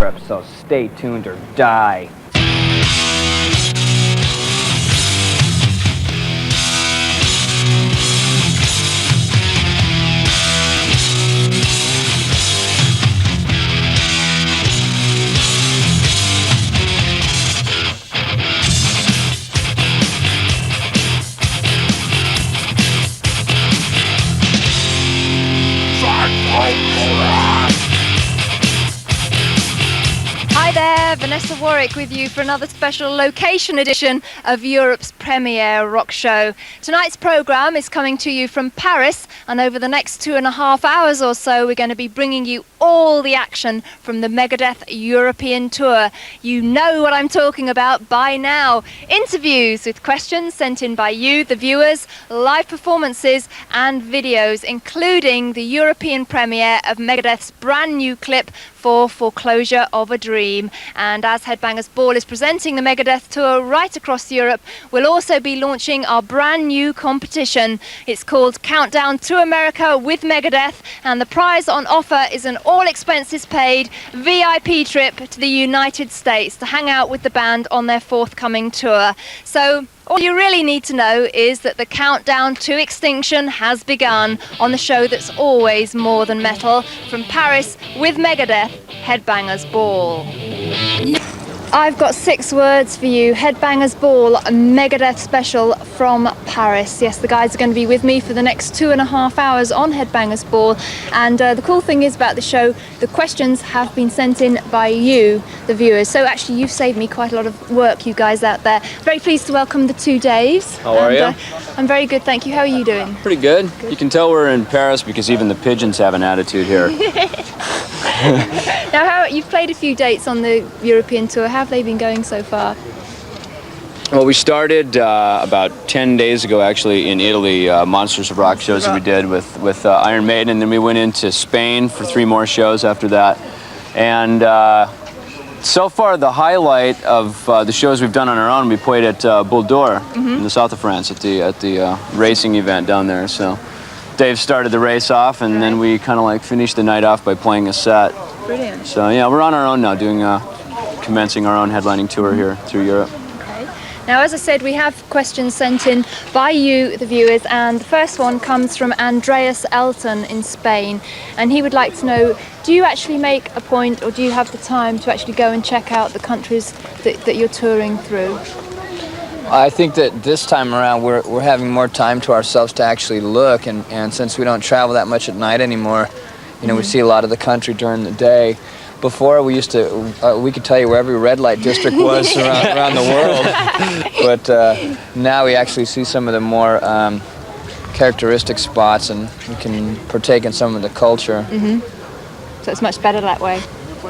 Europe, so stay tuned or die. Hi there, Vanessa Warwick with you for another special location edition of Europe's premier rock show. Tonight's programme is coming to you from Paris, and over the next 2.5 hours or so we're going to be bringing you all the action from the Megadeth European tour. You know what I'm talking about by now. Interviews with questions sent in by you, the viewers, live performances and videos, including the European premiere of Megadeth's brand new clip for Foreclosure of a Dream. And as Headbangers Ball is presenting the Megadeth tour right across Europe, we'll also be launching our brand new competition. It's called Countdown to America with Megadeth, and the prize on offer is an all expenses paid VIP trip to the United States to hang out with the band on their forthcoming tour. So all you really need to know is that the countdown to extinction has begun on the show that's always more than metal. From Paris with Megadeth, Headbangers Ball. I've got 6 words for you. Headbangers Ball, a Megadeth special from Paris. Yes, the guys are going to be with me for the next 2.5 hours on Headbangers Ball. And the cool thing is about the show, the questions have been sent in by you, the viewers. So actually, you've saved me quite a lot of work, you guys out there. Very pleased to welcome the 2 Daves. How are you? I'm very good, thank you. How are you doing? Pretty good. You can tell we're in Paris because even the pigeons have an attitude here. Now, you've played a few dates on the European tour. How have they been going so far? Well, we started about 10 days ago, actually, in Italy, Monsters of Rock shows that we did with Iron Maiden, and then we went into Spain for 3 more shows after that. And so far, the highlight of the shows we've done on our own, we played at Boule d'Or in the south of France at the racing event down there. So Dave started the race off, and then we kind of like finished the night off by playing a set. Brilliant. So yeah, we're on our own now, doing commencing our own headlining tour here through Europe. Okay. Now, as I said, we have questions sent in by you, the viewers, and the first one comes from Andreas Elton in Spain, and he would like to know, do you actually make a point, or do you have the time to actually go and check out the countries that you're touring through? I think that this time around we're having more time to ourselves to actually look, and since we don't travel that much at night anymore, you know, we see a lot of the country during the day. Before we used to, we could tell you where every red light district was around the world, but now we actually see some of the more characteristic spots, and we can partake in some of the culture. So it's much better that way.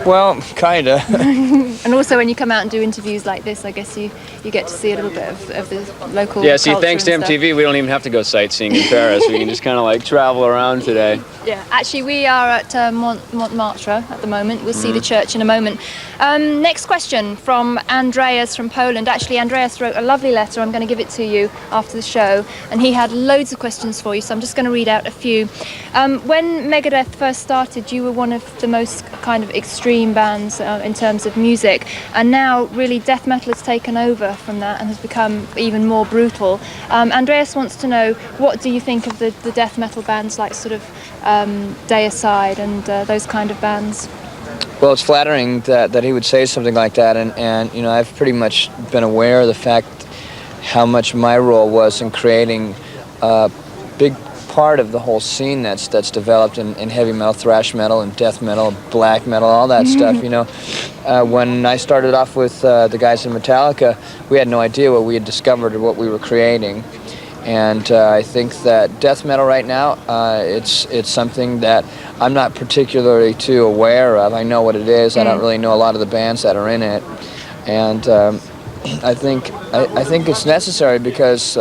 Well, kinda. And also when you come out and do interviews like this, I guess you get to see a little bit of the local Yeah, see, culture thanks to and stuff. MTV, we don't even have to go sightseeing in Paris. We can just kind of like travel around today. Yeah, actually we are at Montmartre at the moment. We'll see the church in a moment. Next question from Andreas from Poland. Actually, Andreas wrote a lovely letter. I'm going to give it to you after the show. And he had loads of questions for you, so I'm just going to read out a few. When Megadeth first started, you were one of the most kind of extreme bands in terms of music. And now, really, death metal has taken over from that and has become even more brutal. Andreas wants to know, what do you think of the death metal bands like sort of Deicide and those kind of bands? Well, it's flattering that he would say something like that, and you know, I've pretty much been aware of the fact how much my role was in creating a big part of the whole scene that's developed in heavy metal, thrash metal, and death metal, black metal, all that stuff. You know, when I started off with the guys in Metallica, we had no idea what we had discovered or what we were creating. And I think that death metal right now, it's something that I'm not particularly too aware of. I know what it is. I don't really know a lot of the bands that are in it, and I think it's necessary because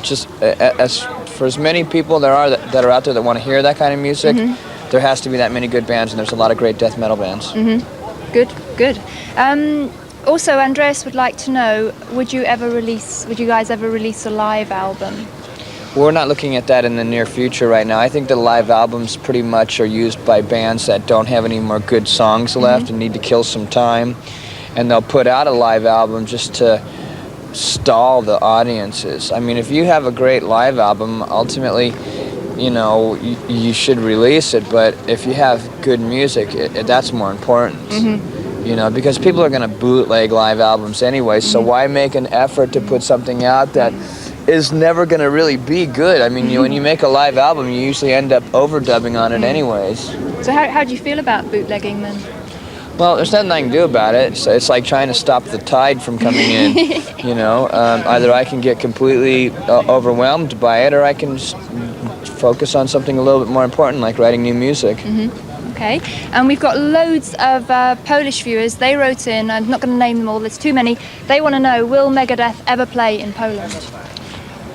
just for as many people that are out there that want to hear that kind of music, there has to be that many good bands, and there's a lot of great death metal bands. Good. Also, Andreas would like to know, would you guys ever release a live album? we're not looking at that in the near future right now. I think the live albums pretty much are used by bands that don't have any more good songs left and need to kill some time, and they'll put out a live album just to stall the audiences. I mean, if you have a great live album, ultimately, you know, you should release it, but if you have good music, that's more important. You know, because people are going to bootleg live albums anyway, so why make an effort to put something out that is never going to really be good? I mean, when you make a live album, you usually end up overdubbing on it anyways. So how do you feel about bootlegging then? Well, there's nothing I can do about it. So it's like trying to stop the tide from coming in. You know, either I can get completely overwhelmed by it, or I can focus on something a little bit more important, like writing new music. Okay, and we've got loads of Polish viewers. They wrote in, I'm not going to name them all, there's too many. They want to know, will Megadeth ever play in Poland?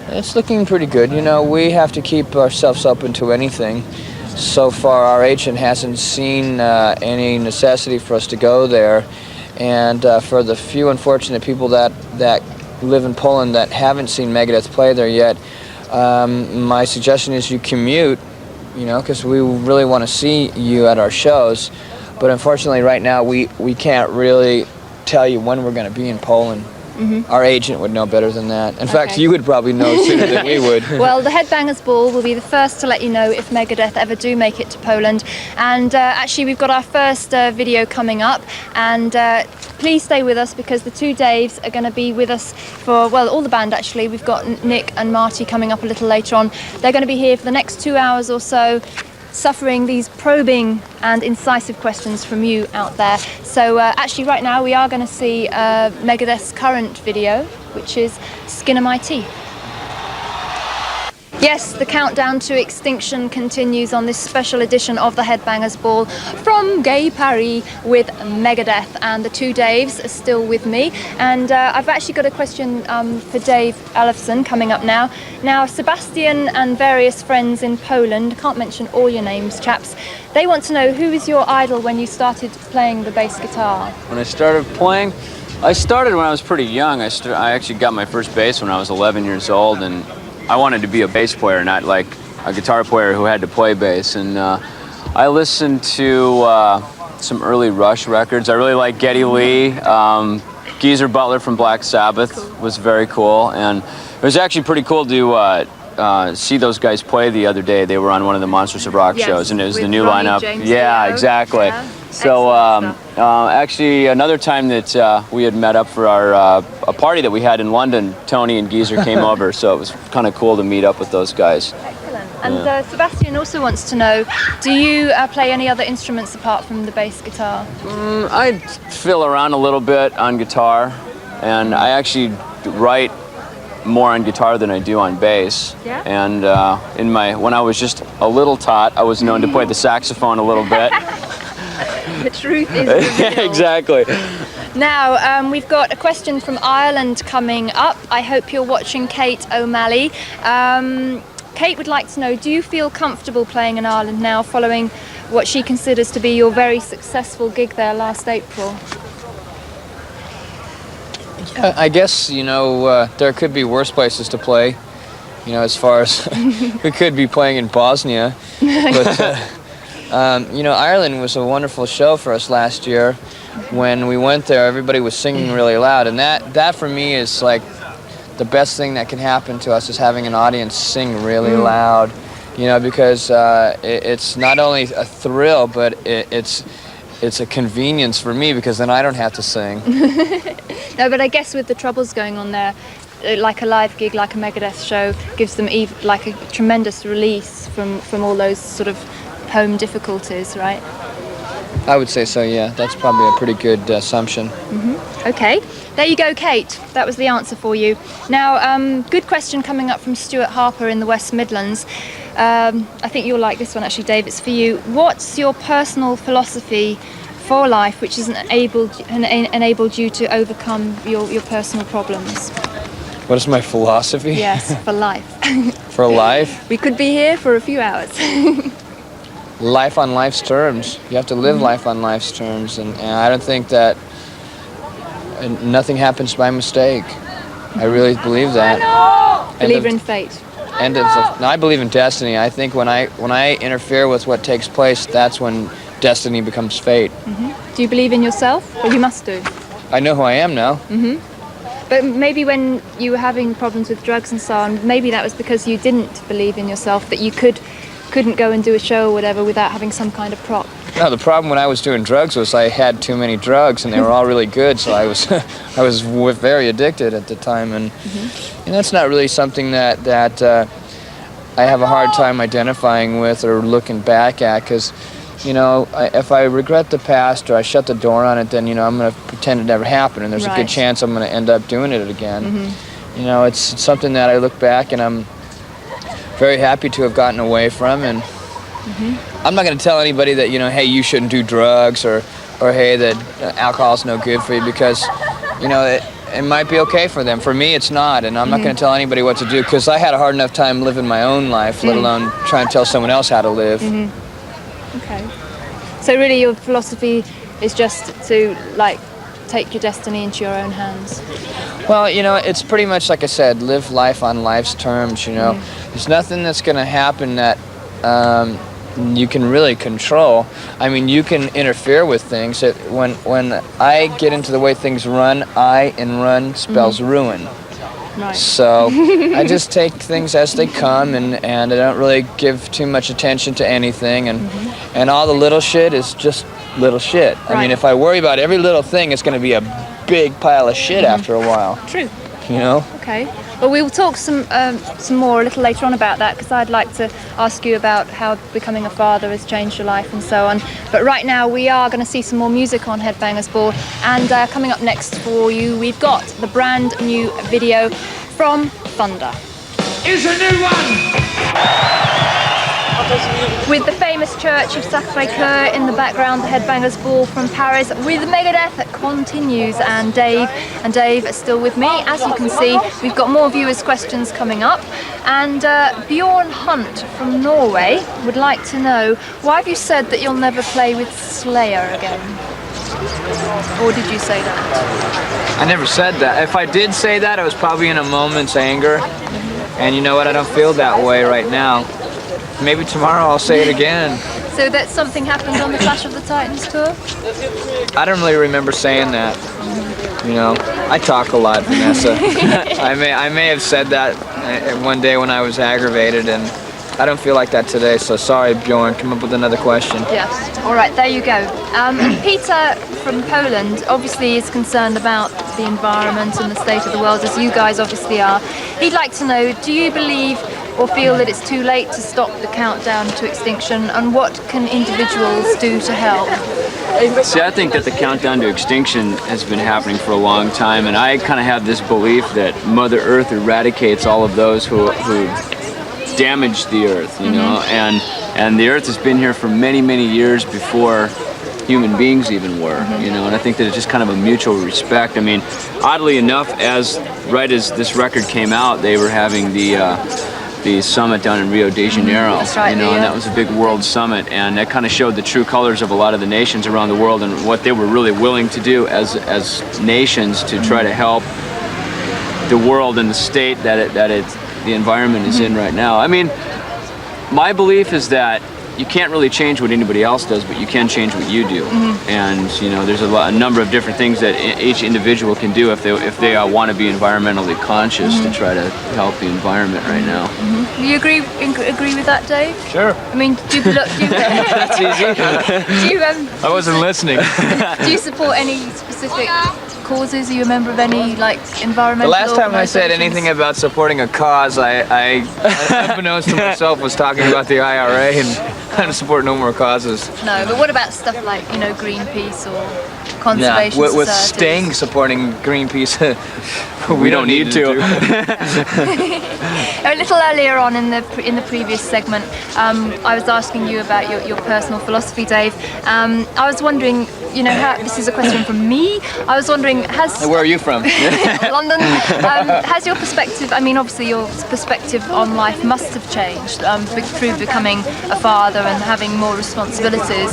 It's looking pretty good. You know, we have to keep ourselves open to anything. So far, our agent hasn't seen any necessity for us to go there. And for the few unfortunate people that live in Poland that haven't seen Megadeth play there yet, my suggestion is you commute, you know, because we really want to see you at our shows. But unfortunately, right now, we can't really tell you when we're going to be in Poland. Our agent would know better than that. In fact, you would probably know sooner than we would. Well, the Headbangers Ball will be the first to let you know if Megadeth ever do make it to Poland. And actually, we've got our first video coming up. And please stay with us, because the two Daves are going to be with us for, well, all the band actually. We've got Nick and Marty coming up a little later on. They're going to be here for the next 2 hours or so, suffering these probing and incisive questions from you out there. So actually right now we are going to see Megadeth's current video, which is Skin of My Teeth. Yes, the countdown to extinction continues on this special edition of the Headbangers Ball from Gay Paris with Megadeth, and the two Daves are still with me. And I've actually got a question for Dave Ellefson coming up now. Now, Sebastian and various friends in Poland, I can't mention all your names, chaps, they want to know, who is your idol when you started playing the bass guitar? When I started playing, I started when I was pretty young. I actually got my first bass when I was 11 years old, and I wanted to be a bass player, not like a guitar player who had to play bass. And I listened to some early Rush records. I really like Geddy Lee. Geezer Butler from Black Sabbath was very cool. And it was actually pretty cool to see those guys play the other day. They were on one of the Monsters of Rock shows, and it was the new Ronnie lineup. James Yeah, Dio. exactly. Yeah. So actually, another time that we had met up for our a party that we had in London, Tony and Geezer came over, so it was kind of cool to meet up with those guys. Excellent. And Sebastian also wants to know, do you play any other instruments apart from the bass guitar? I fiddle around a little bit on guitar, and I actually write more on guitar than I do on bass. Yeah? And when I was just a little tot, I was known to play the saxophone a little bit. The truth is revealed. Exactly. Now, we've got a question from Ireland coming up. I hope you're watching, Kate O'Malley. Kate would like to know, do you feel comfortable playing in Ireland now, following what she considers to be your very successful gig there last April? I guess, you know, there could be worse places to play, you know, as far as we could be playing in Bosnia. But, you know, Ireland was a wonderful show for us last year. When we went there, everybody was singing really loud. And that for me is like the best thing that can happen to us, is having an audience sing really loud. You know, because it's not only a thrill, but it's a convenience for me, because then I don't have to sing. No, but I guess with the troubles going on there, like a live gig, like a Megadeth show, gives them like a tremendous release from all those sort of home difficulties, right? I would say so, yeah. That's probably a pretty good assumption. Okay, there you go, Kate. That was the answer for you. Now, good question coming up from Stuart Harper in the West Midlands. I think you'll like this one, actually, Dave. It's for you. What's your personal philosophy for life which has enabled you to overcome your personal problems? What is my philosophy? Yes, for life. For life? We could be here for a few hours. Life on life's terms. You have to live life on life's terms, and I don't think that nothing happens by mistake. I really believe that. Believer in fate. end of the, I believe in destiny. I think when I interfere with what takes place, that's when destiny becomes fate. Do you believe in yourself? Well, you must do. I know who I am now. But maybe when you were having problems with drugs and so on, maybe that was because you didn't believe in yourself, that you couldn't go and do a show or whatever without having some kind of prop. No, the problem when I was doing drugs was I had too many drugs, and they were all really good, so I was I was very addicted at the time, and that's not really something that I have a hard time identifying with or looking back at, because if I regret the past or I shut the door on it, then I'm going to pretend it never happened, and there's a good chance I'm going to end up doing it again. It's something that I look back and I'm very happy to have gotten away from, and I'm not going to tell anybody that hey, you shouldn't do drugs, or hey, that alcohol's no good for you, because it might be okay for them. For me, it's not, and I'm not going to tell anybody what to do, because I had a hard enough time living my own life, let alone trying to tell someone else how to live. Okay. So really your philosophy is just to take your destiny into your own hands. Well, it's pretty much like I said, live life on life's terms, There's nothing that's going to happen that you can really control. I mean, you can interfere with things. When I get into the way things run, I in run spells ruin. Right. So I just take things as they come, and I don't really give too much attention to anything, and all the little shit is just little shit. I mean, if I worry about every little thing, it's going to be a big pile of shit after a while. True. Okay. Well, we will talk some more a little later on about that, because I'd like to ask you about how becoming a father has changed your life and so on. But right now we are going to see some more music on Headbangers Ball, and coming up next for you, we've got the brand new video from Thunder. Here's a new one! With the famous Church of Sacré-Cœur in the background, the Headbangers Ball from Paris with Megadeth continues, and Dave is still with me. As you can see, we've got more viewers' questions coming up, and Bjorn Hunt from Norway would like to know, why have you said that you'll never play with Slayer again? Or did you say that? I never said that. If I did say that, it was probably in a moment's anger, and you know what, I don't feel that way right now. Maybe tomorrow I'll say it again. So that something happened on the Clash of the Titans tour? I don't really remember saying that. I talk a lot, Vanessa. I may have said that one day when I was aggravated, and I don't feel like that today, so sorry, Bjorn. Come up with another question. Yes. All right, there you go. Peter from Poland obviously is concerned about the environment and the state of the world, as you guys obviously are. He'd like to know, do you believe or feel that it's too late to stop the countdown to extinction, and what can individuals do to help? See, I think that the countdown to extinction has been happening for a long time, and I kind of have this belief that Mother Earth eradicates all of those who damage the Earth, and the Earth has been here for many, many years before human beings even were, and I think that it's just kind of a mutual respect. I mean, oddly enough, right as this record came out, they were having the summit down in Rio de Janeiro, That's right, and that was a big world summit, and that kind of showed the true colors of a lot of the nations around the world and what they were really willing to do as nations to try to help the world and the state that the environment is in right now. I mean, my belief is that you can't really change what anybody else does, but you can change what you do. And there's a number of different things that each individual can do if they want to be environmentally conscious to try to help the environment right now. Do you agree with that, Dave? Sure. I mean, do you That's easy. I wasn't listening. Do you support any specific causes? Are you a member of any environmental? The last time I said organizations? anything about supporting a cause, I unbeknownst to myself, was talking about the IRA, and I don't support no more causes. No, but what about stuff like Greenpeace or conservation with societies? Sting supporting Greenpeace, We don't need to. A little earlier on in the previous segment, I was asking you about your personal philosophy, Dave. I was wondering, this is a question from me. I was wondering, Where are you from? London. Has your perspective, obviously your perspective on life must have changed through becoming a father and having more responsibilities.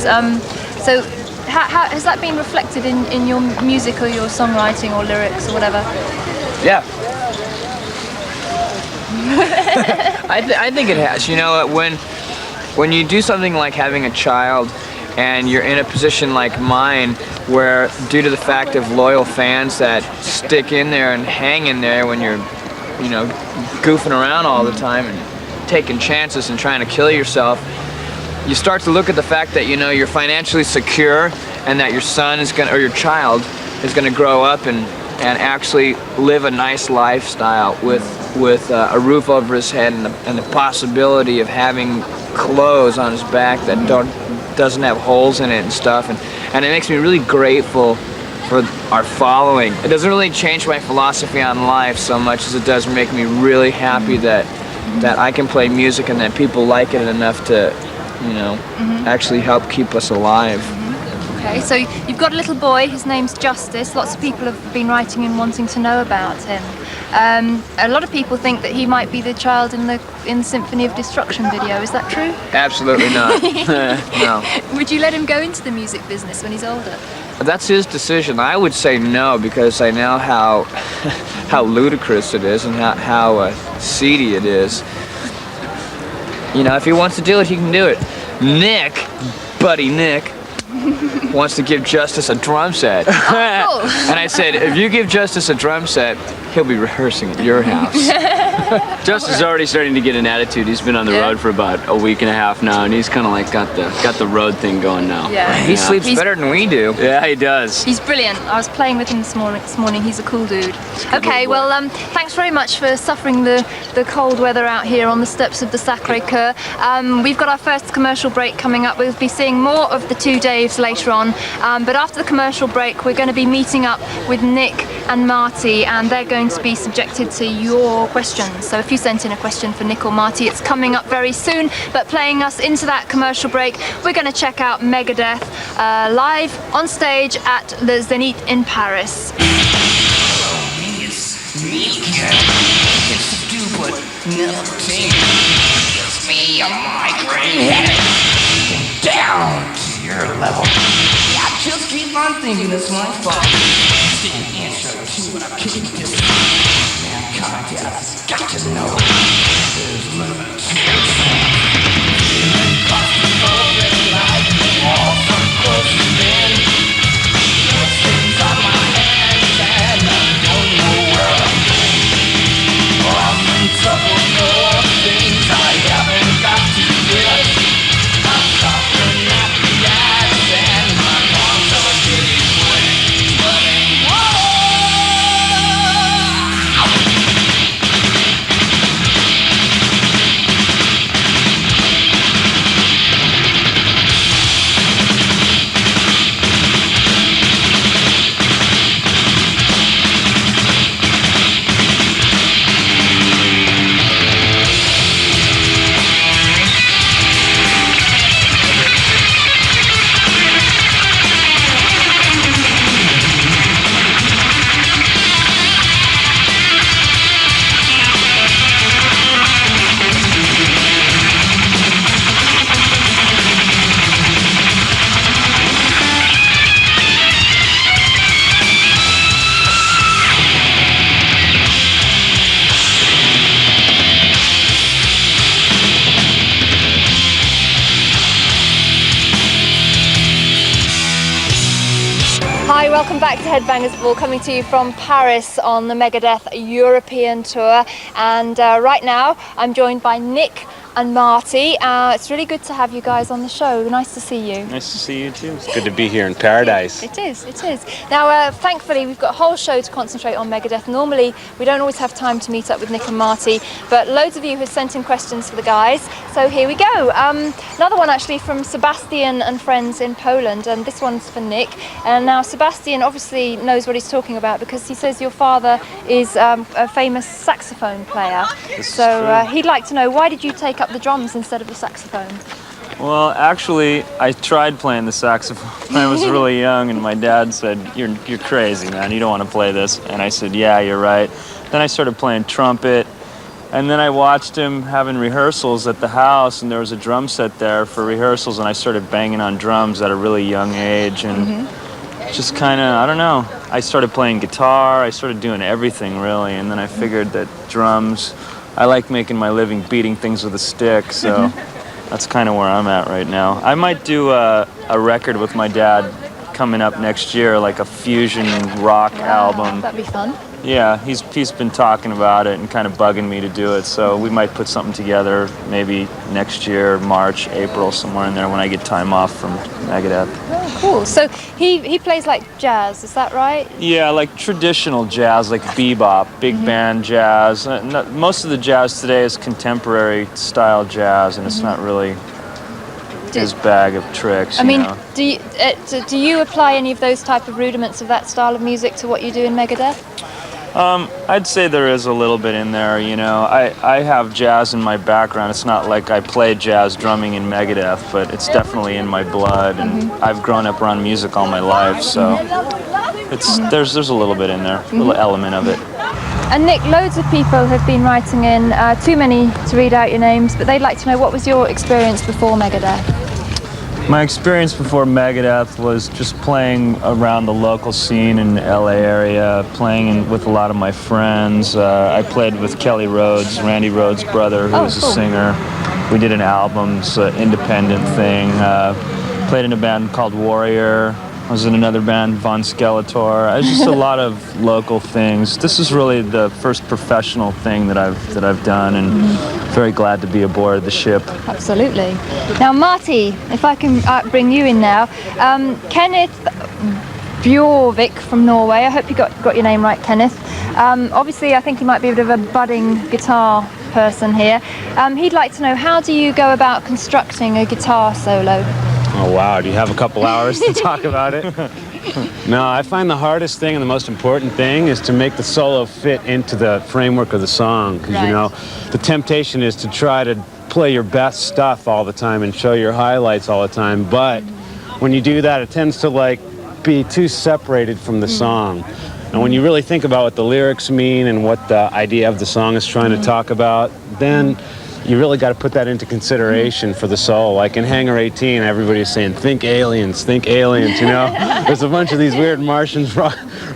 So how has that been reflected in your music or your songwriting or lyrics or whatever? Yeah. I think it has. You know, when you do something like having a child, and you're in a position like mine, where due to the fact of loyal fans that stick in there and hang in there when you're, you know, goofing around all the time and taking chances and trying to kill yourself, you start to look at the fact that, you know, you're financially secure and that your son is gonna, or your child is gonna grow up and actually live a nice lifestyle with a roof over his head and the possibility of having clothes on his back that doesn't have holes in it and stuff, and it makes me really grateful for our following. It doesn't really change my philosophy on life so much as it does make me really happy that I can play music and that people like it enough to, you know, actually help keep us alive. Okay, so you've got a little boy, his name's Justice. Lots of people have been writing and wanting to know about him. A lot of people think that he might be the child in the Symphony of Destruction video. Is that true? Absolutely not. No. Would you let him go into the music business when he's older? That's his decision. I would say no, because I know how ludicrous it is and how seedy it is. You know, if he wants to do it, he can do it. Nick, buddy Nick, wants to give Justice a drum set. Oh, cool. And I said, if you give Justice a drum set, he'll be rehearsing at your house. Justice is already starting to get an attitude. He's been on the road for about a week and a half now, and he's kind of like got the road thing going now. Yeah. He sleeps better than we do. Yeah, he does. He's brilliant. I was playing with him this morning. He's a cool dude. Okay, well, thanks very much for suffering the cold weather out here on the steps of the Sacré-Cœur. We've got our first commercial break coming up. We'll be seeing more of the two Daves later on. But after the commercial break, we're going to be meeting up with Nick and Marty, and they're going to be subjected to your questions. So if you sent in a question for Nick or Marty, it's coming up very soon. But playing us into that commercial break, we're going to check out Megadeth live on stage at the Zenith in Paris. Gives me a migraine headache. Down to your level. I just keep on thinking it's my fault. Didn't answer to what I keep this. Mankind has got to know there's limits to your soul. Feeling claustrophobic like the walls are closing in. There's things on my hands and I don't know where I'm going. I'm in trouble for things I haven't got to get. I'm suffering at the ass and my arms are getting wet. Hi, welcome back to Headbangers Ball, coming to you from Paris on the Megadeth European tour. And right now I'm joined by Nick and Marty. It's really good to have you guys on the show. Nice to see you. Nice to see you too. It's good to be here in paradise. It is. Now, thankfully, we've got a whole show to concentrate on Megadeth. Normally, we don't always have time to meet up with Nick and Marty, but loads of you have sent in questions for the guys, so here we go. Another one actually from Sebastian and friends in Poland, and this one's for Nick. And now, Sebastian obviously knows what he's talking about because he says your father is a famous saxophone player. So he'd like to know, why did you take up the drums instead of the saxophone? Well, actually, I tried playing the saxophone when I was really young, and my dad said, you're crazy, man, you don't want to play this. And I said, yeah, you're right. Then I started playing trumpet, and then I watched him having rehearsals at the house, and there was a drum set there for rehearsals, and I started banging on drums at a really young age, and just kind of, I don't know, I started playing guitar, I started doing everything really, and then I figured that drums I like making my living beating things with a stick, so that's kind of where I'm at right now. I might do a record with my dad coming up next year, like a fusion rock album. That'd be fun. Yeah, he's been talking about it and kind of bugging me to do it, so we might put something together maybe next year, March, April, somewhere in there when I get time off from Megadeth. Oh, cool. So he plays like jazz, is that right? Yeah, like traditional jazz, like bebop, big band jazz. Most of the jazz today is contemporary style jazz, and it's not really his bag of tricks. I mean, know? do you apply any of those type of rudiments of that style of music to what you do in Megadeth? I'd say there is a little bit in there, you know. I have jazz in my background. It's not like I play jazz drumming in Megadeth, but it's definitely in my blood, and I've grown up around music all my life, so there's a little bit in there, a little element of it. And Nick, loads of people have been writing in, too many to read out your names, but they'd like to know, what was your experience before Megadeth? My experience before Megadeth was just playing around the local scene in the LA area, playing with a lot of my friends. I played with Kelly Rhodes, Randy Rhodes' brother, who was a singer. We did an album, it's an independent thing. Played in a band called Warrior. I was in another band, Von Skeletor. It's just a lot of local things. This is really the first professional thing that I've done, and very glad to be aboard the ship. Absolutely. Now, Marty, if I can bring you in now. Kenneth Bjorvik from Norway. I hope you got your name right, Kenneth. Obviously, I think he might be a bit of a budding guitar person here. He'd like to know, how do you go about constructing a guitar solo? Oh wow, do you have a couple hours to talk about it? No, I find the hardest thing and the most important thing is to make the solo fit into the framework of the song. Because you know, the temptation is to try to play your best stuff all the time and show your highlights all the time. But when you do that, it tends to like be too separated from the song. And when you really think about what the lyrics mean and what the idea of the song is trying to talk about, then you really got to put that into consideration for the soul. Like in Hangar 18, everybody's saying, think aliens, you know? There's a bunch of these weird Martians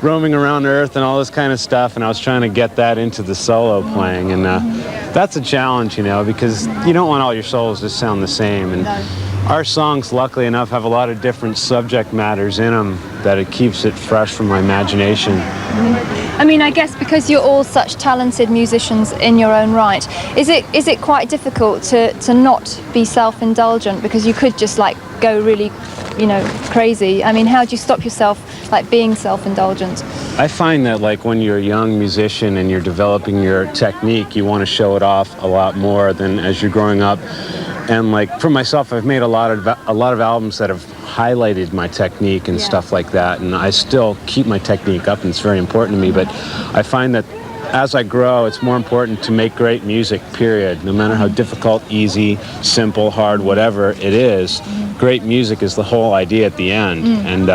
roaming around Earth and all this kind of stuff, and I was trying to get that into the solo playing, and that's a challenge, you know, because you don't want all your solos to sound the same. And our songs, luckily enough, have a lot of different subject matters in them that it keeps it fresh from my imagination. I mean, I guess because you're all such talented musicians in your own right, is it quite difficult to not be self-indulgent, because you could just like go really, you know, crazy? I mean, how do you stop yourself like being self-indulgent? I find that like when you're a young musician and you're developing your technique, you want to show it off a lot more than as you're growing up. And like for myself, I've made a lot of albums that have highlighted my technique and stuff like that, and I still keep my technique up, and it's very important to me. But I find that as I grow, it's more important to make great music, period. No matter how difficult, easy, simple, hard, whatever it is, great music is the whole idea at the end. And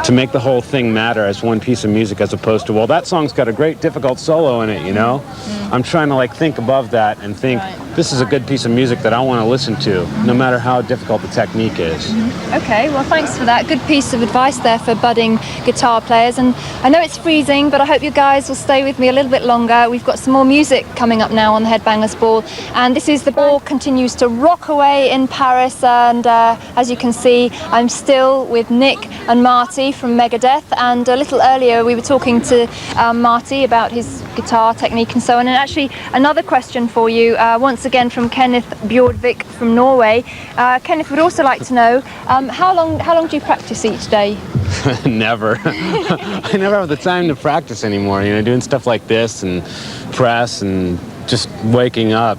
to make the whole thing matter as one piece of music, as opposed to, well, that song's got a great difficult solo in it, you know? I'm trying to like think above that and think, this is a good piece of music that I want to listen to, no matter how difficult the technique is. Okay, well, thanks for that. Good piece of advice there for budding guitar players. And I know it's freezing, but I hope you guys will stay with me a little bit longer. We've got some more music coming up now on the Headbangers Ball, and this is the ball continues to rock away in Paris. And as you can see, I'm still with Nick and Marty from Megadeth, and a little earlier we were talking to Marty about his guitar technique and so on. And actually, another question for you, once again from Kenneth Bjorvik from Norway. Kenneth would also like to know, how long do you practice each day? Never. I never have the time to practice anymore. You know, doing stuff like this and press and just waking up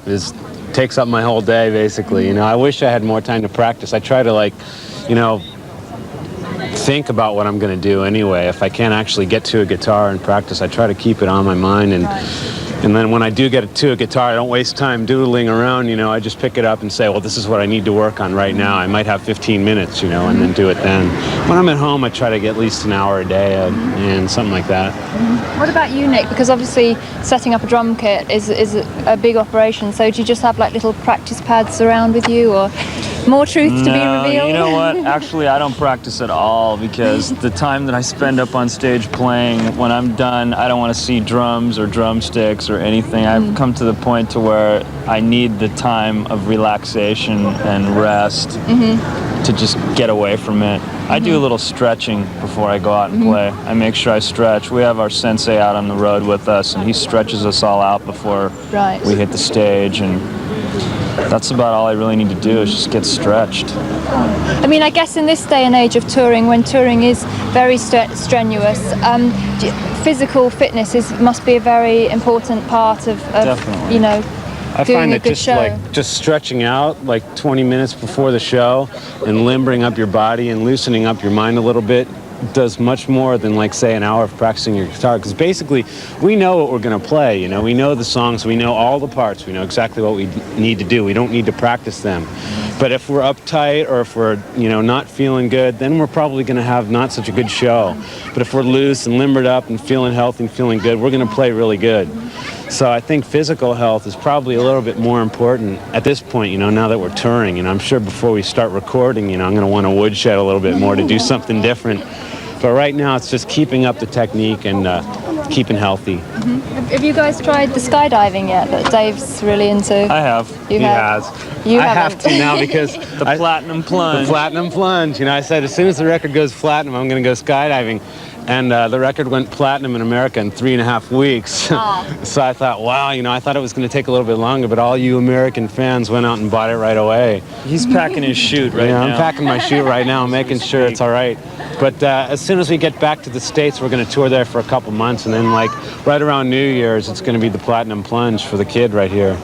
takes up my whole day, basically. You know, I wish I had more time to practice. I try to, like, you know, think about what I'm going to do anyway. If I can't actually get to a guitar and practice, I try to keep it on my mind. And then when I do get to a guitar, I don't waste time doodling around, you know. I just pick it up and say, well, this is what I need to work on right now. I might have 15 minutes, you know, and then do it then. When I'm at home, I try to get at least an hour a day and something like that. What about you, Nick? Because obviously setting up a drum kit is a big operation. So do you just have like little practice pads around with you, or? More truth to be revealed? You know what? Actually, I don't practice at all because the time that I spend up on stage playing, when I'm done, I don't want to see drums or drumsticks or anything. I've come to the point to where I need the time of relaxation and rest to just get away from it. I do a little stretching before I go out and play. I make sure I stretch. We have our sensei out on the road with us, and he stretches us all out before we hit the stage, and that's about all I really need to do is just get stretched. I mean, I guess in this day and age of touring, when touring is very strenuous, physical fitness must be a very important part of you know, I doing find a that good show. just stretching out like 20 minutes before the show and limbering up your body and loosening up your mind a little bit does much more than, like, say, an hour of practicing your guitar, because basically we know what we're going to play. You know, we know the songs, we know all the parts, we know exactly what we need to do. We don't need to practice them. But if we're uptight or if we're, you know, not feeling good, then we're probably going to have not such a good show. But if we're loose and limbered up and feeling healthy and feeling good, we're going to play really good. So I think physical health is probably a little bit more important at this point, you know, now that we're touring. You know, I'm sure before we start recording, you know, I'm going to want to woodshed a little bit more to do something different. But right now it's just keeping up the technique and keeping healthy. Have you guys tried the skydiving yet that Dave's really into? I have. You He have? has. You I haven't. have to now because The platinum plunge. The platinum plunge. You know, I said as soon as the record goes platinum, I'm going to go skydiving. And the record went platinum in America in 3.5 weeks. So I thought, wow, you know, I thought it was going to take a little bit longer, but all you American fans went out and bought it right away. He's packing his chute right now. I'm packing my chute right now, making sure it's all right. But as soon as we get back to the States, we're going to tour there for a couple months, and then, like, right around New Year's, it's going to be the platinum plunge for the kid right here.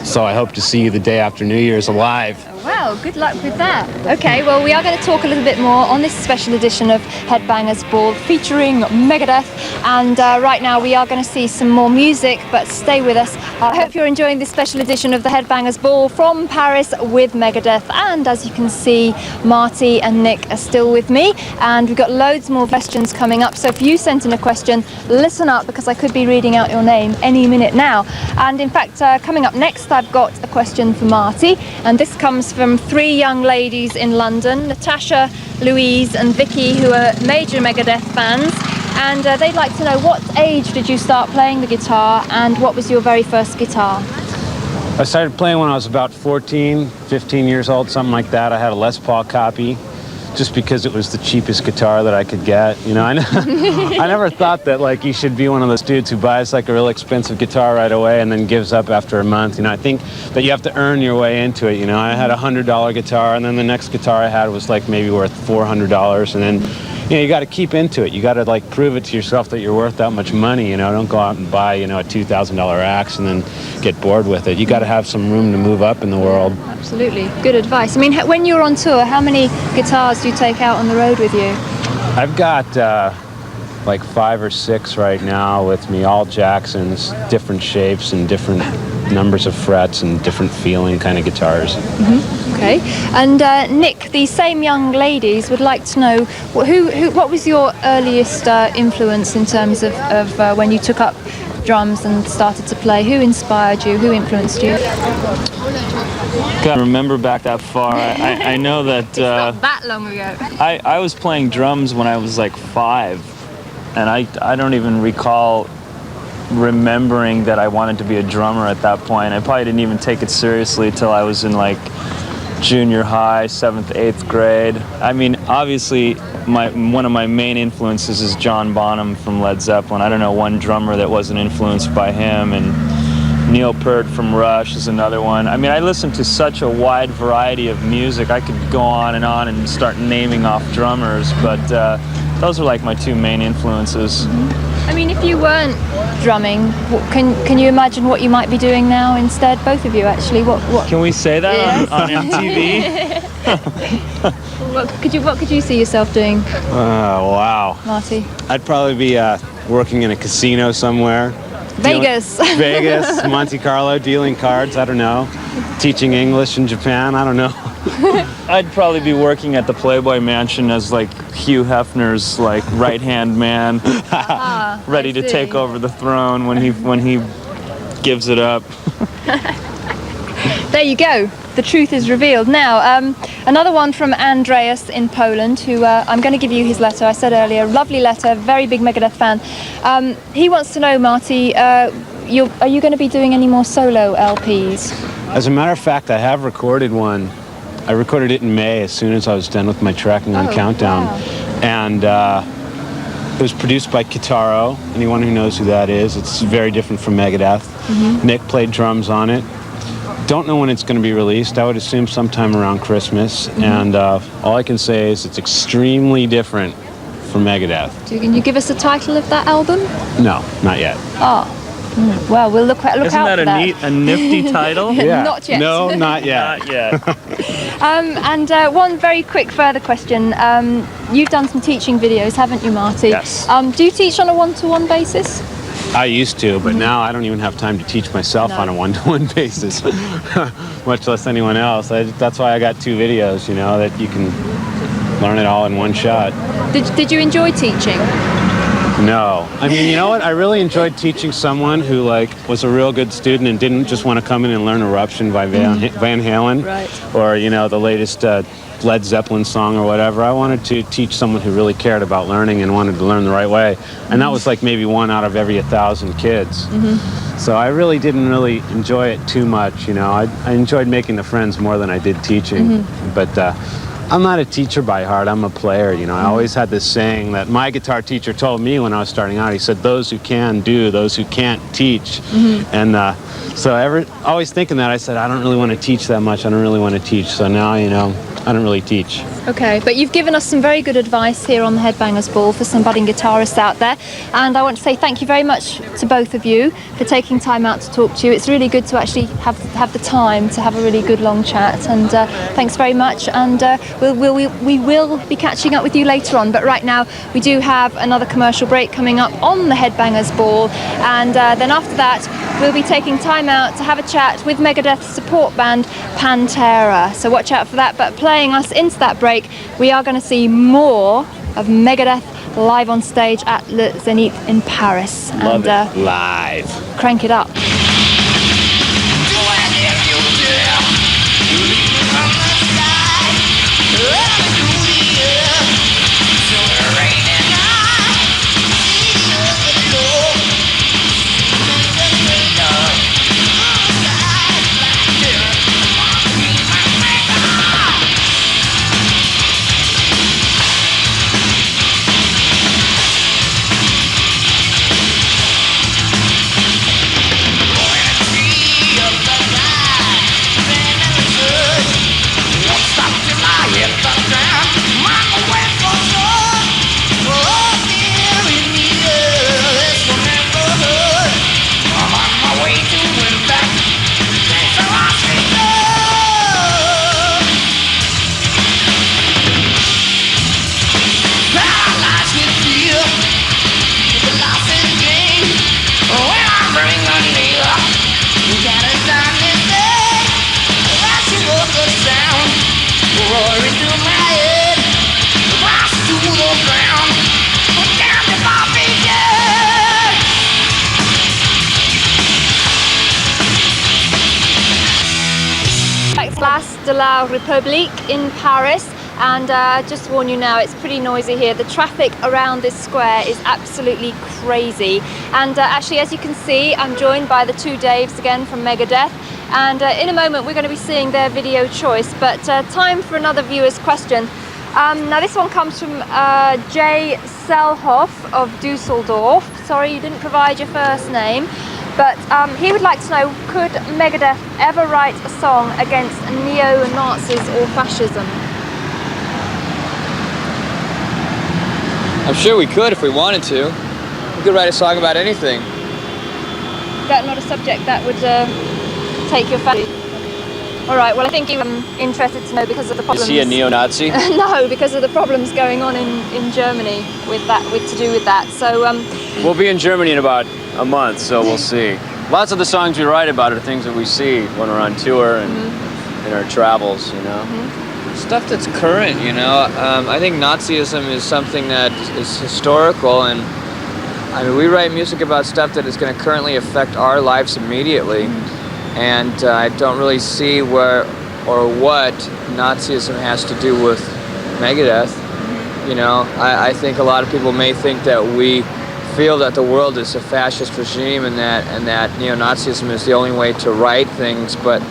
So I hope to see you the day after New Year's alive. Well, good luck with that. Okay, well, we are going to talk a little bit more on this special edition of Headbangers Ball featuring Megadeth. And right now we are going to see some more music, but stay with us. I hope you're enjoying this special edition of the Headbangers Ball from Paris with Megadeth. And as you can see, Marty and Nick are still with me. And we've got loads more questions coming up. So if you sent in a question, listen up, because I could be reading out your name any minute now. And in fact, coming up next, I've got a question for Marty. And this comes from 3 young ladies in London, Natasha, Louise and Vicky, who are major Megadeth fans, and they'd like to know, what age did you start playing the guitar and what was your very first guitar? I started playing when I was about 14, 15 years old, something like that. I had a Les Paul copy just because it was the cheapest guitar that I could get. You know, I never thought that, like, you should be one of those dudes who buys like a real expensive guitar right away and then gives up after a month. You know, I think that you have to earn your way into it. You know, I had a $100 guitar, and then the next guitar I had was like maybe worth $400, and then, you know, you got to keep into it. You got to, like, prove it to yourself that you're worth that much money. You know, don't go out and buy, you know, a $2,000 axe and then get bored with it. You got to have some room to move up in the world. Absolutely, good advice. I mean, when you're on tour, how many guitars do you take out on the road with you? I've got like 5 or 6 right now with me, all Jacksons, different shapes and different numbers of frets and different feeling kind of guitars. Okay, and Nick, these same young ladies would like to know what was your earliest influence in terms of when you took up drums and started to play? Who inspired you? Who influenced you? Can't remember back that far. I know that It's not that long ago. I was playing drums when I was like 5, and I don't even recall remembering that I wanted to be a drummer at that point. I probably didn't even take it seriously till I was in like junior high, 7th, 8th grade. I mean, obviously, one of my main influences is John Bonham from Led Zeppelin. I don't know one drummer that wasn't influenced by him, and Neil Peart from Rush is another one. I mean, I listen to such a wide variety of music. I could go on and start naming off drummers, but those are like my 2 main influences. I mean, if you weren't drumming, can you imagine what you might be doing now instead? Both of you, actually. What Can we say that on MTV? what could you see yourself doing, Wow. Marty? I'd probably be working in a casino somewhere. Vegas. Vegas, Monte Carlo, dealing cards, I don't know. Teaching English in Japan, I don't know. I'd probably be working at the Playboy Mansion as like Hugh Hefner's like right-hand man, ready to take over the throne when he gives it up. there you go. The truth is revealed. Now, another one from Andreas in Poland, who I'm going to give you his letter. I said earlier, lovely letter, very big Megadeth fan. He wants to know, Marty, are you going to be doing any more solo LPs? As a matter of fact, I have recorded one. I recorded it in May as soon as I was done with my tracking on Countdown. Wow. And it was produced by Kitaro. Anyone who knows who that is, it's very different from Megadeth. Nick played drums on it. Don't know when it's going to be released. I would assume sometime around Christmas. And all I can say is it's extremely different from Megadeth. Can you give us a title of that album? No, not yet. Oh, well, we'll look out Isn't for that that. a nifty title? Yeah. Not yet. No, not yet. Not yet. And one very quick further question. You've done some teaching videos, haven't you, Marty? Yes. Do you teach on a one-to-one basis? I used to, but now I don't even have time to teach myself on a one-to-one basis, much less anyone else. That's why I got 2 videos, you know, that you can learn it all in one shot. Did you enjoy teaching? No. I mean, you know what? I really enjoyed teaching someone who, like, was a real good student and didn't just want to come in and learn Eruption by Van Halen. Right. Or, you know, the latest Led Zeppelin song or whatever. I wanted to teach someone who really cared about learning and wanted to learn the right way. And that was like maybe 1 out of every 1,000 kids. So I really didn't really enjoy it too much, you know. I enjoyed making the friends more than I did teaching. But I'm not a teacher by heart, I'm a player, you know. I always had this saying that my guitar teacher told me when I was starting out. He said, those who can do, those who can't teach. And so always thinking that, I said, I don't really want to teach that much, I don't really want to teach. So now, you know, I don't really teach. Okay, but you've given us some very good advice here on the Headbangers Ball for some budding guitarists out there, and I want to say thank you very much to both of you for taking time out to talk to you. It's really good to actually have the time to have a really good long chat, and thanks very much, and we will be catching up with you later on, but right now we do have another commercial break coming up on the Headbangers Ball, and then after that we'll be taking time out to have a chat with Megadeth's support band Pantera, so watch out for that. But playing us into that break, we are going to see more of Megadeth live on stage at Le Zenith in Paris. Love it. Live. Crank it up. Place de la République in Paris, and just warn you now, it's pretty noisy here. The traffic around this square is absolutely crazy, and actually, as you can see, I'm joined by the 2 Daves again from Megadeth, and in a moment we're going to be seeing their video choice, but time for another viewer's question. Now this one comes from Jay Selhoff of Dusseldorf. Sorry you didn't provide your first name. But he would like to know, could Megadeth ever write a song against neo-Nazis or fascism? I'm sure we could if we wanted to. We could write a song about anything. Is that not a subject that would take your fancy? All right, well I think you were interested to know because of the problems. Is he a neo-Nazi? No, because of the problems going on in Germany with to do with that. So we'll be in Germany in about a month, so we'll see. Lots of the songs we write about are things that we see when we're on tour and in our travels, you know. Stuff that's current, you know. I think Nazism is something that is historical, and I mean, we write music about stuff that is going to currently affect our lives immediately. and I don't really see where or what Nazism has to do with Megadeth. You know, I think a lot of people may think that we feel that the world is a fascist regime and that neo-Nazism is the only way to right things, but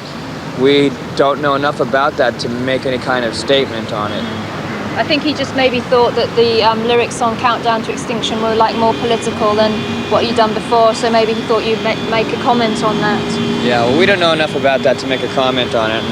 we don't know enough about that to make any kind of statement on it. I think he just maybe thought that the lyrics on Countdown to Extinction were like more political than what you'd done before, so maybe he thought you'd make a comment on that. Yeah, well, we don't know enough about that to make a comment on it.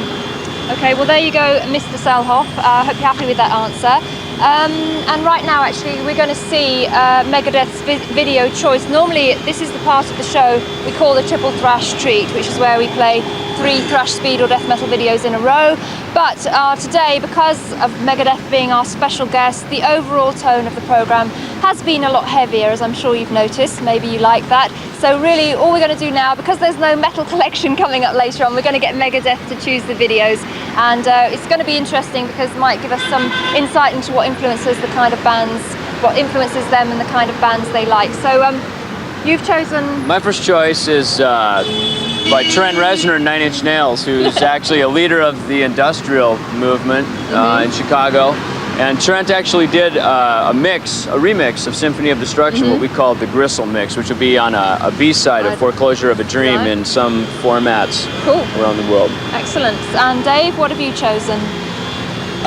Okay, well there you go, Mr. Selhoff. I hope you're happy with that answer. And right now, actually, we're going to see Megadeth's video choice. Normally, this is the part of the show we call the Triple Thrash Treat, which is where we play 3 thrash, speed or death metal videos in a row. But today, because of Megadeth being our special guest, the overall tone of the programme has been a lot heavier, as I'm sure you've noticed. Maybe you like that. So really, all we're going to do now, because there's no metal collection coming up later on, we're going to get Megadeth to choose the videos. And it's going to be interesting because it might give us some insight into what influences the kind of bands, what influences them and the kind of bands they like. So you've chosen... My first choice is by Trent Reznor, 9 Inch Nails, who's actually a leader of the industrial movement in Chicago. And Trent actually did a remix of Symphony of Destruction, what we call the Gristle mix, which will be on a B-side of Foreclosure of a Dream in some formats around the world. Excellent. And Dave, what have you chosen?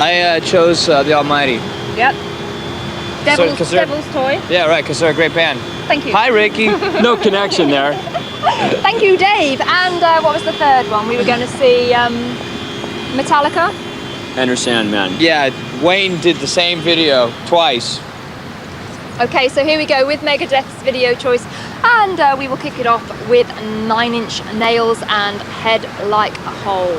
I chose The Almighty. Yep. Devil's Toy. Yeah, right, because they're a great band. Thank you. Hi, Ricky. No connection there. Thank you, Dave. And what was the third one? We were going to see Metallica. Enter Sandman. Yeah, Wayne did the same video twice. Okay, so here we go with Megadeth's video choice, and we will kick it off with 9 Inch Nails and Head Like a Hole.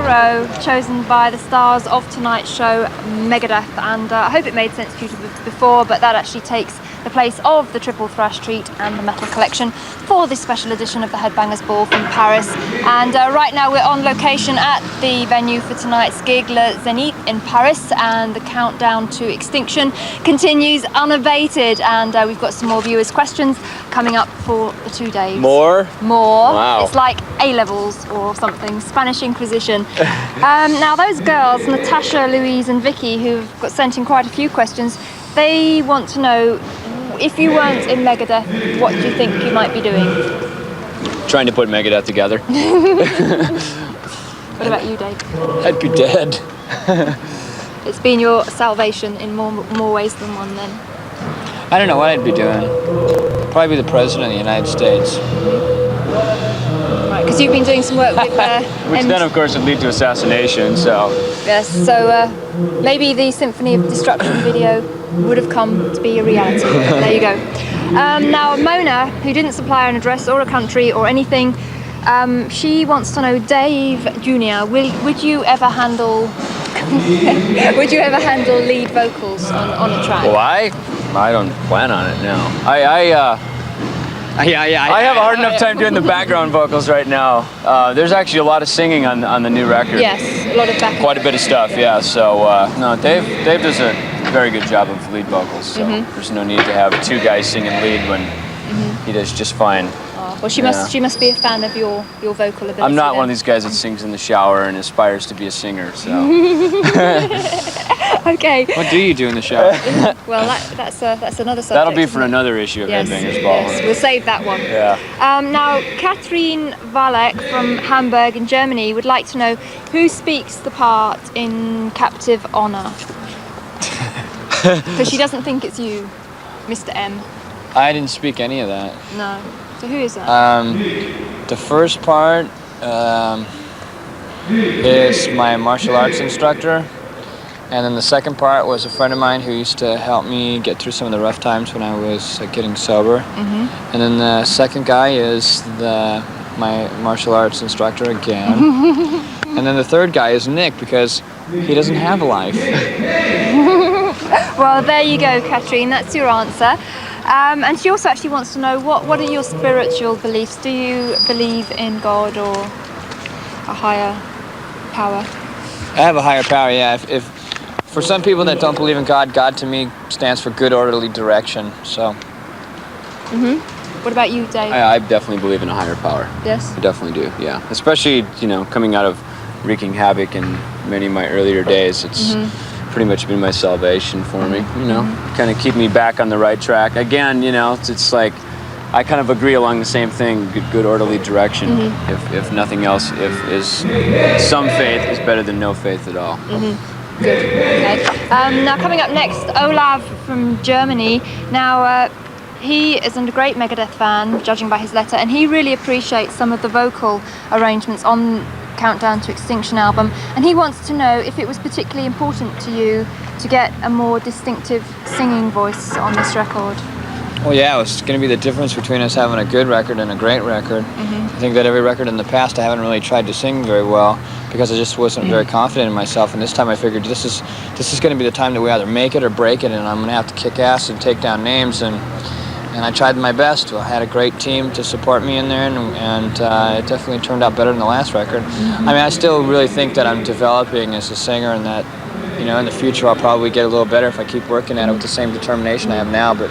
Row, chosen by the stars of tonight's show, Megadeth, and I hope it made sense to you before, but that actually takes the place of the Triple Thrash Treat and the Metal Collection for this special edition of the Headbangers Ball from Paris. And right now we're on location at the venue for tonight's gig, Le Zenith in Paris, and the countdown to extinction continues unabated, and we've got some more viewers' questions coming up for the 2 days. More? More. Wow. It's like A-levels or something, Spanish Inquisition. Now those girls, Natasha, Louise and Vicky, who've got sent in quite a few questions, they want to know, if you weren't in Megadeth, what do you think you might be doing? Trying to put Megadeth together. What about you, Dave? I'd be dead. It's been your salvation in more ways than one then. I don't know what I'd be doing. Probably be the president of the United States. Right, because you've been doing some work with... Which then, of course, would lead to assassination, so... Yes, so maybe the Symphony of Destruction video would have come to be a reality. There you go. Now, Mona, who didn't supply an address or a country or anything, she wants to know, Dave Jr., would you ever handle... would you ever handle lead vocals on a track? Well, I don't plan on it, no. I have a hard enough time doing the background vocals right now. There's actually a lot of singing on the new record. Yes, a lot of background. Quite a bit of stuff, yeah. So no, Dave does a very good job of lead vocals. So there's no need to have 2 guys singing lead when he does just fine. Oh, well, she must be a fan of your vocal ability. I'm not then. one of these guys that sings in the shower and aspires to be a singer. So. Okay. What do you do in the shower? Well, that's another subject. That'll be for another issue of Headbangers Ball. Yes, we'll save that one. Yeah. Now, Katrin Walek from Hamburg in Germany would like to know who speaks the part in Captive Honor. Because she doesn't think it's you, Mr. M. I didn't speak any of that. No. So who is that? The first part is my martial arts instructor. And then the second part was a friend of mine who used to help me get through some of the rough times when I was getting sober. And then the second guy is my martial arts instructor again. And then the third guy is Nick, because he doesn't have a life. Well, there you go, Katrin. That's your answer. And she also actually wants to know, what are your spiritual beliefs? Do you believe in God or a higher power? I have a higher power, yeah. If for some people that don't believe in God, God to me stands for good, orderly direction. So. What about you, Dave? I definitely believe in a higher power. Yes. I definitely do, yeah. Especially, you know, coming out of wreaking havoc in many of my earlier days, it's pretty much been my salvation for me, you know, kind of keep me back on the right track. Again, you know, it's like, I kind of agree along the same thing, good orderly direction. If nothing else, if some faith is better than no faith at all. Good. Okay. Now coming up next, Olav from Germany. Now he is a great Megadeth fan, judging by his letter, and he really appreciates some of the vocal arrangements on Countdown to Extinction album, and he wants to know if it was particularly important to you to get a more distinctive singing voice on this record. Well, yeah, it was going to be the difference between us having a good record and a great record. I think that every record in the past I haven't really tried to sing very well because I just wasn't very confident in myself, and this time I figured this is going to be the time that we either make it or break it, and I'm going to have to kick ass and take down names, and I tried my best. I had a great team to support me in there, and it definitely turned out better than the last record. I mean, I still really think that I'm developing as a singer, and that, you know, in the future I'll probably get a little better if I keep working at it with the same determination I have now, but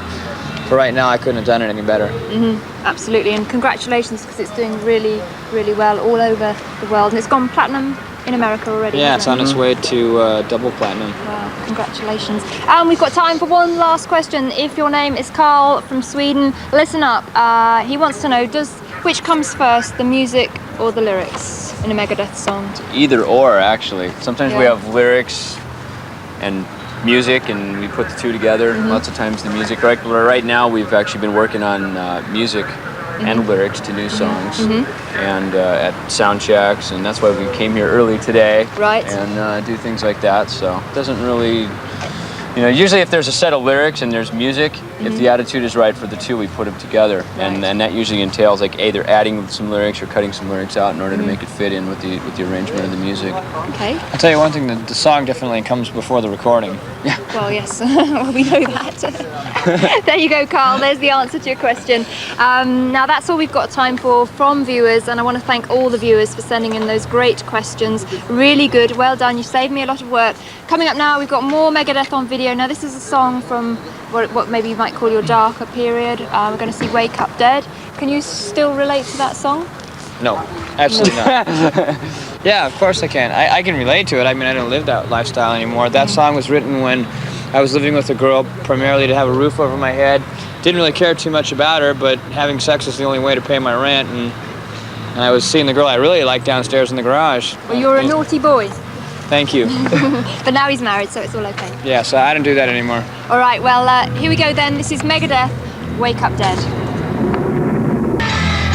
for right now I couldn't have done it any better. Absolutely, and congratulations, because it's doing really, really well all over the world, and it's gone platinum in America already. Yeah, it's on its way to double platinum. Wow, congratulations. And we've got time for one last question. If your name is Carl from Sweden, listen up. He wants to know, which comes first, the music or the lyrics in a Megadeth song? Either or, actually. Sometimes we have lyrics and music, and we put the two together. Lots of times the music. Right now we've actually been working on music and lyrics to new songs, and at sound checks, and that's why we came here early today, and do things like that. So it doesn't really, you know, usually if there's a set of lyrics and there's music, if the attitude is right for the two, we put them together, and that usually entails like either adding some lyrics or cutting some lyrics out in order to make it fit in with the arrangement of the music. Okay. I'll tell you one thing, the song definitely comes before the recording. Yeah. Well, yes, well, we know that. There you go, Carl. There's the answer to your question. Now, that's all we've got time for from viewers, and I want to thank all the viewers for sending in those great questions. Really good. Well done. You saved me a lot of work. Coming up now, we've got more Megadeth on video. Now, this is a song from what maybe you might call your darker period. We're going to see Wake Up Dead. Can you still relate to that song? No, absolutely not. Yeah, of course I can. I can relate to it. I mean, I don't live that lifestyle anymore. That song was written when I was living with a girl primarily to have a roof over my head. Didn't really care too much about her, but having sex is the only way to pay my rent, and I was seeing the girl I really liked downstairs in the garage. Well, you're a naughty boy. Thank you. But now he's married, so it's all okay. Yeah, so I don't do that anymore. All right, well, here we go then. This is Megadeth, Wake Up Dead.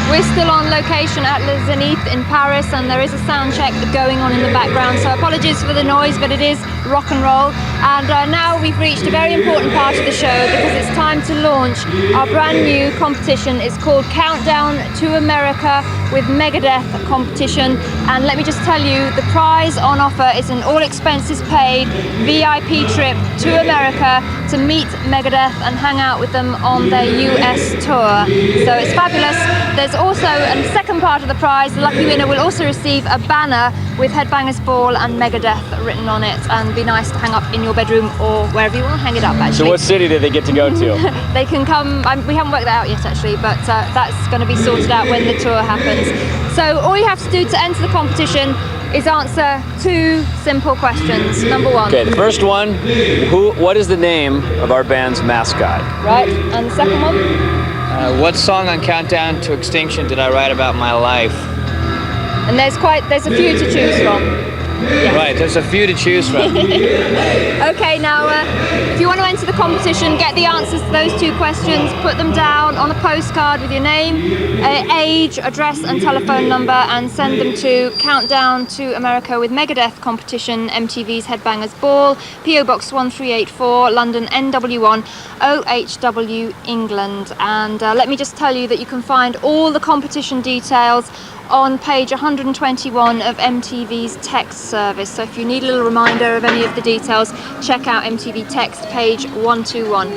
We're still on location at the Zenith in Paris, and there is a sound check going on in the background, so apologies for the noise, but it is rock and roll. And now we've reached a very important part of the show, because it's time to launch our brand new competition. It's called Countdown to America with Megadeth competition, and let me just tell you, the prize on offer is an all expenses paid VIP trip to America to meet Megadeth and hang out with them on their US tour. So it's fabulous. There's also a second part of the prize. The lucky winner will also receive a banner with Headbangers Ball and Megadeth written on it, and be nice to hang up in your bedroom or wherever you want to hang it up, actually. So what city do they get to go to? They can come, we haven't worked that out yet actually, but that's going to be sorted out when the tour happens. So all you have to do to enter the competition is answer two simple questions. Number one. Okay, the first one, what is the name of our band's mascot? Right, and the second one? What song on Countdown to Extinction did I write about my life? And there's a few to choose from. Yes. Right, there's a few to choose from. Okay, now if you want to enter the competition, get the answers to those two questions, put them down on a postcard with your name, age, address and telephone number, and send them to Countdown to America with Megadeth competition, MTV's Headbangers Ball, PO Box 1384, London NW1 OHW, England. And let me just tell you that you can find all the competition details on page 121 of MTV's text service. So if you need a little reminder of any of the details, check out MTV text page 121.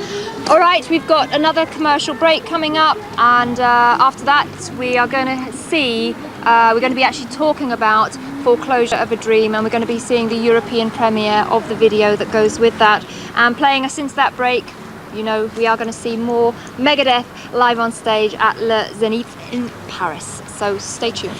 All right, we've got another commercial break coming up, and after that we are going to see, we're going to be actually talking about Foreclosure of a Dream, and we're going to be seeing the European premiere of the video that goes with that. And playing us into that break, you know we are going to see more Megadeth live on stage at Le Zenith in Paris. So stay tuned.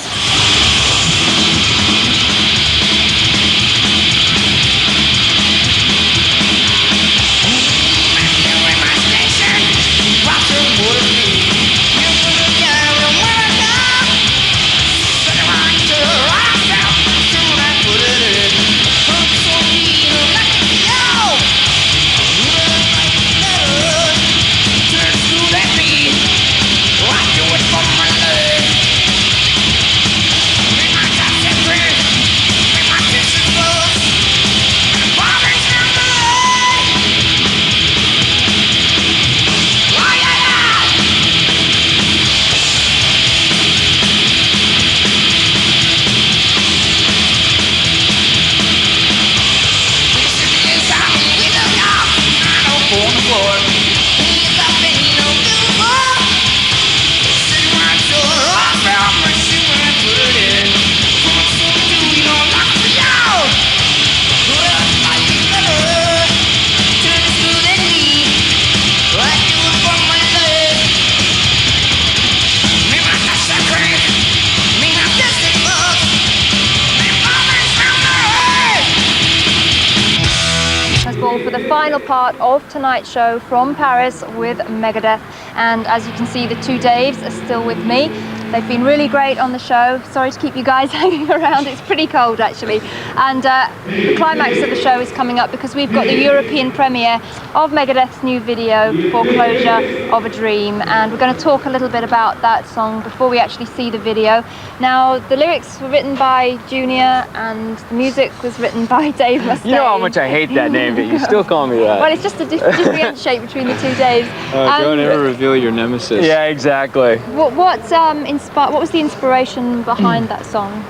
For the final part of tonight's show from Paris with Megadeth, and as you can see, the two Daves are still with me. They've been really great on the show. Sorry to keep you guys hanging around, it's pretty cold actually. And the climax of the show is coming up because we've got the European premiere of Megadeth's new video, Foreclosure of a Dream, and we're going to talk a little bit about that song before we actually see the video. Now, the lyrics were written by Junior and the music was written by Dave Mustaine. You know how much I hate that name, but you still call me that. Well, it's just a differentiate between the two Daves. Don't ever reveal your nemesis. Yeah, exactly. What was the inspiration behind that song?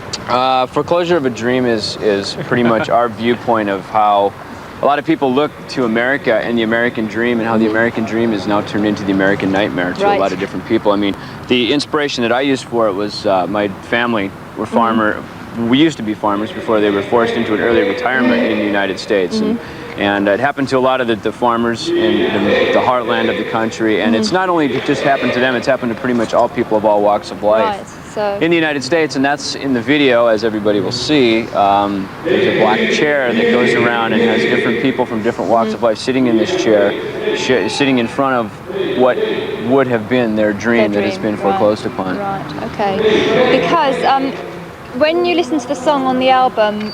Foreclosure of a Dream is pretty much our viewpoint of how a lot of people look to America and the American dream, and how the American dream is now turned into the American nightmare to a lot of different people. I mean, the inspiration that I used for it was my family were farmer. We used to be farmers before they were forced into an early retirement in the United States. And it happened to a lot of the farmers in the heartland of the country. And it's not only just happened to them, it's happened to pretty much all people of all walks of life. Right. So in the United States, and that's in the video, as everybody will see. There's a black chair that goes around and has different people from different walks of life sitting in this chair, sitting in front of what would have been their dream that has been foreclosed upon. Right, okay. Because when you listen to the song on the album,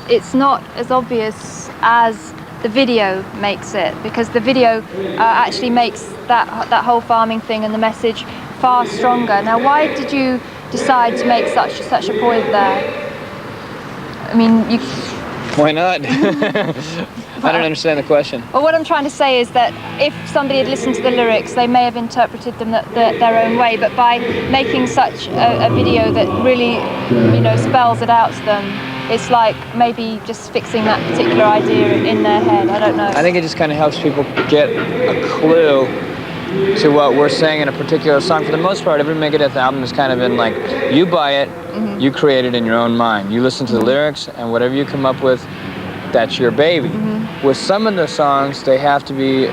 it's not as obvious as the video makes it, because the video actually makes that whole farming thing and the message far stronger. Now, why did you decide to make such a point there? I mean, you... Why not? I don't understand the question. Well, what I'm trying to say is that if somebody had listened to the lyrics, they may have interpreted them their own way, but by making such a video that really, you know, spells it out to them, it's like maybe just fixing that particular idea in their head. I don't know. I think it just kind of helps people get a clue to what we're saying in a particular song. For the most part, every Megadeth album has kind of been like, you buy it, you create it in your own mind. You listen to the lyrics, and whatever you come up with, that's your baby. With some of the songs, they have to be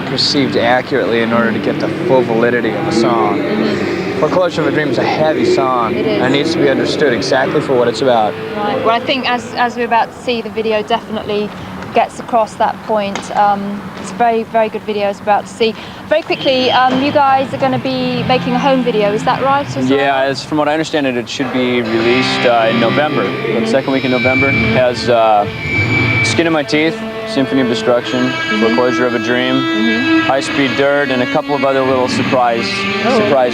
perceived accurately in order to get the full validity of a song. Foreclosure of a Dream is a heavy song, and it needs to be understood exactly for what it's about. Right. Well, I think as we're about to see, the video definitely gets across that point. It's a very, very good video it's about to see. Very quickly, you guys are going to be making a home video, is that right? Yeah, as from what I understand it should be released in November, the second week in November. It has Skin in My Teeth, Symphony of Destruction, Foreclosure of a Dream, High Speed Dirt, and a couple of other little surprise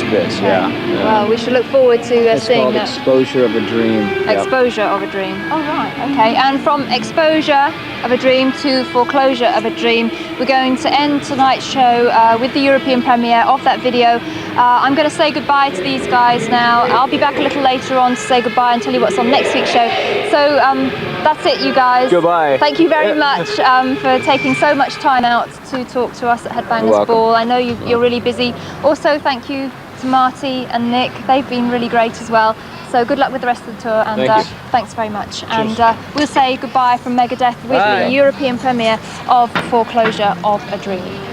bits. Okay. Yeah. Well, we should look forward to seeing that. Exposure of a Dream. Exposure of a Dream. Oh, right, okay. And from Exposure of a Dream to Foreclosure of a Dream, we're going to end tonight's show with the European premiere of that video. I'm going to say goodbye to these guys now. I'll be back a little later on to say goodbye and tell you what's on next week's show. So that's it, you guys. Goodbye. Thank you very much for taking so much time out to talk to us at Headbangers Ball. I know you're really busy. Also, thank you to Marty and Nick. They've been really great as well. So good luck with the rest of the tour, and thanks very much. Cheers. And we'll say goodbye from Megadeth with the European premiere of Foreclosure of a Dream.